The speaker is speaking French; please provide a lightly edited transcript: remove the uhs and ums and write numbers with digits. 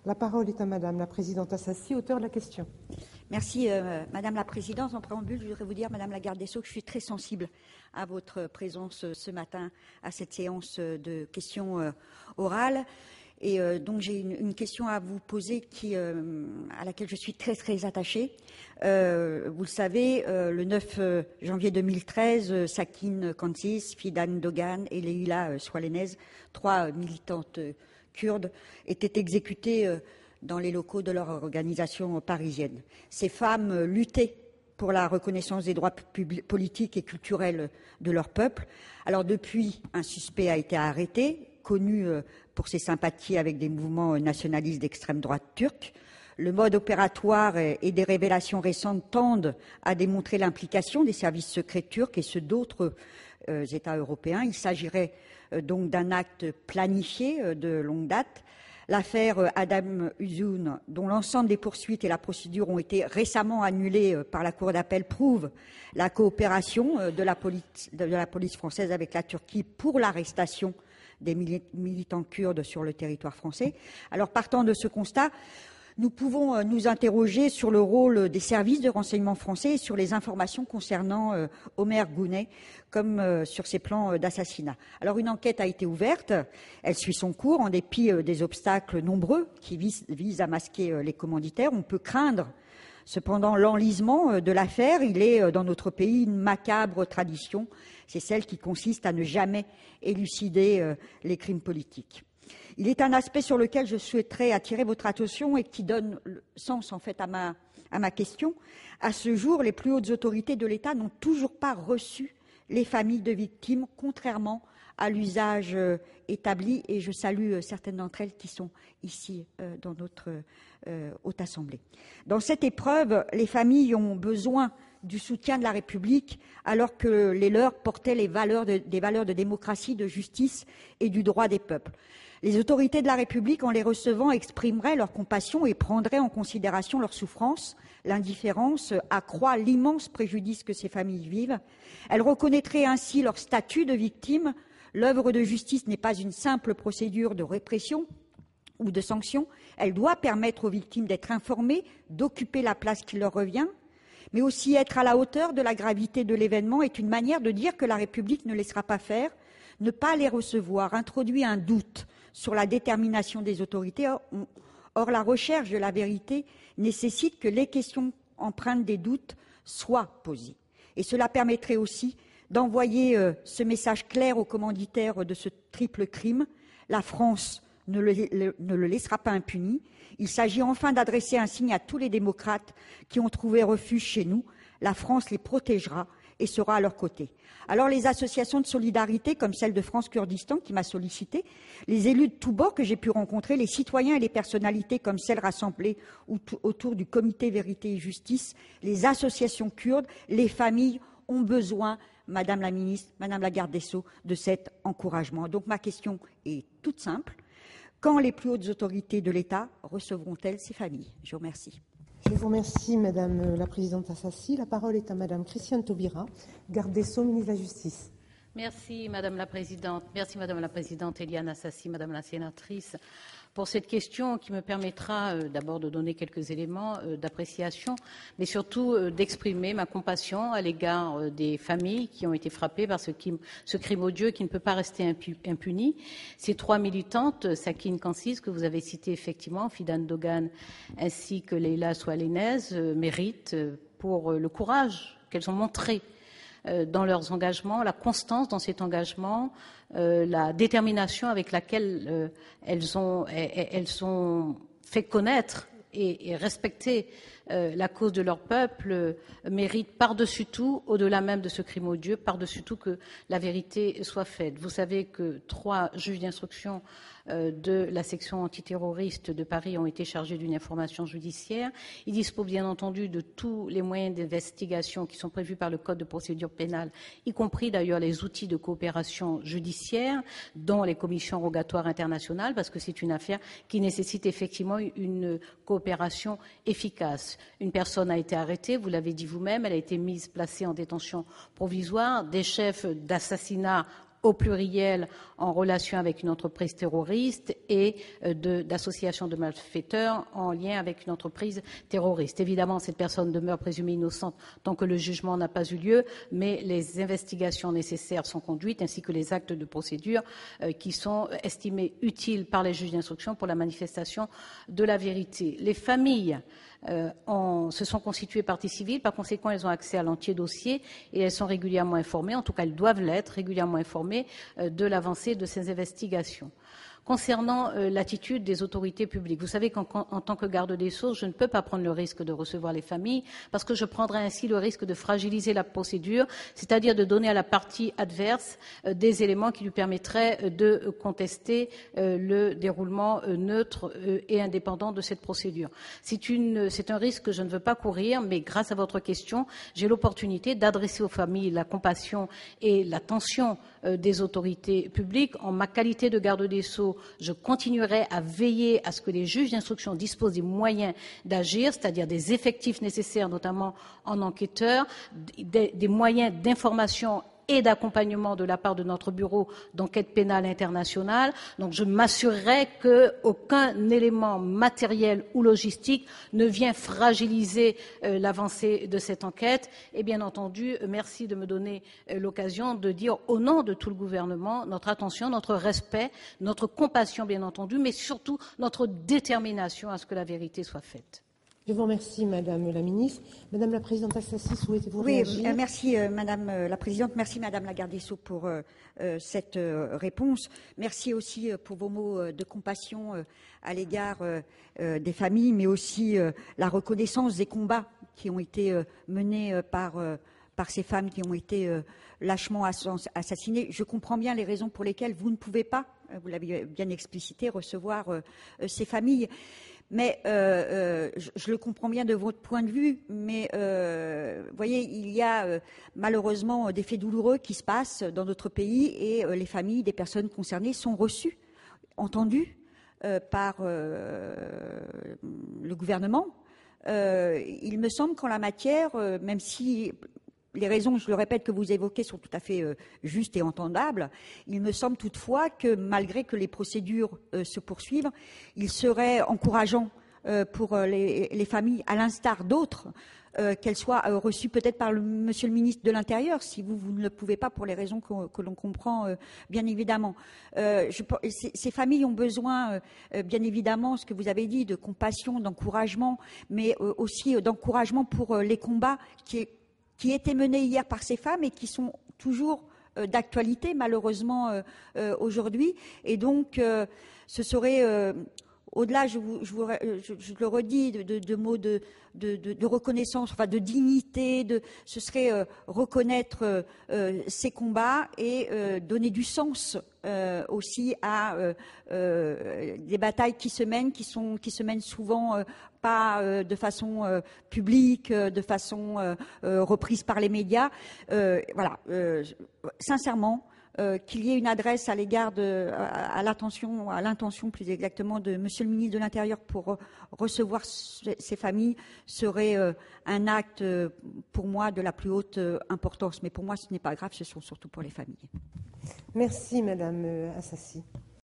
La parole est à Madame la Présidente Assassi, auteure de la question. Merci Madame la Présidente. En préambule, je voudrais vous dire, Madame la Garde des Sceaux, que je suis très sensible à votre présence ce matin à cette séance de questions orales. Et donc j'ai une question à vous poser à laquelle je suis très très attachée. Vous le savez, le 9 janvier 2013, Sakine Kansis, Fidan Dogan et Leila Swalenez, 3 militantes kurdes, étaient exécutées dans les locaux de leur organisation parisienne. Ces femmes luttaient pour la reconnaissance des droits politiques et culturels de leur peuple. Alors depuis, un suspect a été arrêté, connu pour ses sympathies avec des mouvements nationalistes d'extrême droite turcs. Le mode opératoire et des révélations récentes tendent à démontrer l'implication des services secrets turcs et ceux d'autres États européens. Il s'agirait donc d'un acte planifié de longue date. L'affaire Adam Uzun, dont l'ensemble des poursuites et la procédure ont été récemment annulées par la Cour d'appel, prouve la coopération de la police française avec la Turquie pour l'arrestation des militants kurdes sur le territoire français. Alors, partant de ce constat, nous pouvons nous interroger sur le rôle des services de renseignement français et sur les informations concernant Omer Gounet, comme sur ses plans d'assassinat. Alors, une enquête a été ouverte, elle suit son cours en dépit des obstacles nombreux qui visent à masquer les commanditaires. On peut craindre cependant l'enlisement de l'affaire. Il est dans notre pays une macabre tradition, c'est celle qui consiste à ne jamais élucider les crimes politiques. Il est un aspect sur lequel je souhaiterais attirer votre attention et qui donne sens en fait à ma question. À ce jour, les plus hautes autorités de l'État n'ont toujours pas reçu les familles de victimes, contrairement à l'usage établi, et je salue certaines d'entre elles qui sont ici dans notre Haute Assemblée. Dans cette épreuve, les familles ont besoin du soutien de la République, alors que les leurs portaient des valeurs de démocratie, de justice et du droit des peuples. Les autorités de la République, en les recevant, exprimeraient leur compassion et prendraient en considération leur souffrance. L'indifférence accroît l'immense préjudice que ces familles vivent. Elles reconnaîtraient ainsi leur statut de victime. L'œuvre de justice n'est pas une simple procédure de répression ou de sanction. Elle doit permettre aux victimes d'être informées, d'occuper la place qui leur revient, mais aussi être à la hauteur de la gravité de l'événement est une manière de dire que la République ne laissera pas faire. Ne pas les recevoir introduit un doute sur la détermination des autorités. Or, la recherche de la vérité nécessite que les questions empreintes des doutes soient posées. Et cela permettrait aussi d'envoyer ce message clair aux commanditaires de ce triple crime. La France ne le laissera pas impuni. Il s'agit enfin d'adresser un signe à tous les démocrates qui ont trouvé refuge chez nous. La France les protégera et sera à leur côté. Alors les associations de solidarité comme celle de France Kurdistan qui m'a sollicité, les élus de tous bords que j'ai pu rencontrer, les citoyens et les personnalités comme celles rassemblées autour du comité Vérité et Justice, les associations kurdes, les familles ont besoin, Madame la Ministre, Madame la Garde des Sceaux, de cet encouragement. Donc ma question est toute simple. Quand les plus hautes autorités de l'État recevront-elles ces familles? Je vous remercie. Je vous remercie, Madame la Présidente Assassi. La parole est à Madame Christiane Taubira, Garde des Sceaux, ministre de la Justice. Merci, Madame la Présidente. Merci, Madame la Présidente Eliane Assassi, Madame la Sénatrice, pour cette question qui me permettra d'abord de donner quelques éléments d'appréciation, mais surtout d'exprimer ma compassion à l'égard des familles qui ont été frappées par ce crime odieux qui ne peut pas rester impuni. Ces 3 militantes, Sakine Kansis, que vous avez citée effectivement, Fidan Dogan, ainsi que Leila Swalenez, méritent pour le courage qu'elles ont montré dans leurs engagements, la constance dans cet engagement, la détermination avec laquelle elles ont fait connaître et respecter la cause de leur peuple, méritent par-dessus tout, au-delà même de ce crime odieux, par-dessus tout que la vérité soit faite. Vous savez que 3 juges d'instruction de la section antiterroriste de Paris ont été chargés d'une information judiciaire. Ils disposent bien entendu de tous les moyens d'investigation qui sont prévus par le Code de procédure pénale, y compris d'ailleurs les outils de coopération judiciaire, dont les commissions rogatoires internationales, parce que c'est une affaire qui nécessite effectivement une coopération efficace. Une personne a été arrêtée, vous l'avez dit vous-même, elle a été placée en détention provisoire. Des chefs d'assassinat au pluriel en relation avec une entreprise terroriste et d'association de malfaiteurs en lien avec une entreprise terroriste. Évidemment, cette personne demeure présumée innocente tant que le jugement n'a pas eu lieu, mais les investigations nécessaires sont conduites ainsi que les actes de procédure qui sont estimés utiles par les juges d'instruction pour la manifestation de la vérité. Les familles se sont constituées partie civile, par conséquent, elles ont accès à l'entier dossier et elles sont régulièrement informées, en tout cas, elles doivent l'être, régulièrement informées de l'avancée de ces investigations. Concernant l'attitude des autorités publiques, vous savez qu'en tant que garde des Sceaux, je ne peux pas prendre le risque de recevoir les familles parce que je prendrais ainsi le risque de fragiliser la procédure, c'est-à-dire de donner à la partie adverse des éléments qui lui permettraient de contester le déroulement neutre et indépendant de cette procédure. C'est un risque que je ne veux pas courir, mais grâce à votre question, j'ai l'opportunité d'adresser aux familles la compassion et l'attention des autorités publiques. En ma qualité de garde des Sceaux, je continuerai à veiller à ce que les juges d'instruction disposent des moyens d'agir, c'est-à-dire des effectifs nécessaires, notamment en enquêteurs, des moyens d'information et d'accompagnement de la part de notre bureau d'enquête pénale internationale. Donc je m'assurerai qu'aucun élément matériel ou logistique ne vient fragiliser l'avancée de cette enquête. Et bien entendu, merci de me donner l'occasion de dire au nom de tout le gouvernement notre attention, notre respect, notre compassion bien entendu, mais surtout notre détermination à ce que la vérité soit faite. Je vous remercie, Madame la Ministre. Madame la Présidente Assassi, souhaitez-vous réagir? Oui, merci Madame la Présidente, merci Madame la Garde des Sceaux pour cette réponse. Merci aussi pour vos mots de compassion à l'égard des familles, mais aussi la reconnaissance des combats qui ont été menés par ces femmes qui ont été lâchement assassinées. Je comprends bien les raisons pour lesquelles vous ne pouvez pas, vous l'avez bien explicité, recevoir ces familles. Mais je le comprends bien de votre point de vue, mais vous voyez, il y a malheureusement des faits douloureux qui se passent dans notre pays et les familles des personnes concernées sont reçues, entendues par le gouvernement. Il me semble qu'en la matière, même si les raisons, je le répète, que vous évoquez sont tout à fait justes et entendables. Il me semble toutefois que malgré que les procédures se poursuivent, il serait encourageant pour les familles, à l'instar d'autres, qu'elles soient reçues peut-être par Monsieur le ministre de l'Intérieur, si vous ne le pouvez pas pour les raisons que l'on comprend bien évidemment. Ces familles ont besoin, bien évidemment, ce que vous avez dit, de compassion, d'encouragement, mais aussi d'encouragement pour les combats qui étaient menés hier par ces femmes et qui sont toujours d'actualité, malheureusement, aujourd'hui. Et donc, ce serait, au-delà, je le redis, de mots de reconnaissance, enfin de dignité, ce serait reconnaître ces combats et donner du sens aussi à des batailles qui se mènent souvent pas de façon publique, de façon reprise par les médias. Voilà, sincèrement, qu'il y ait une adresse à l'égard à l'intention plus exactement de Monsieur le ministre de l'Intérieur pour recevoir ces familles serait un acte pour moi de la plus haute importance. Mais pour moi, ce n'est pas grave, ce sont surtout pour les familles. Merci, Madame Assassi.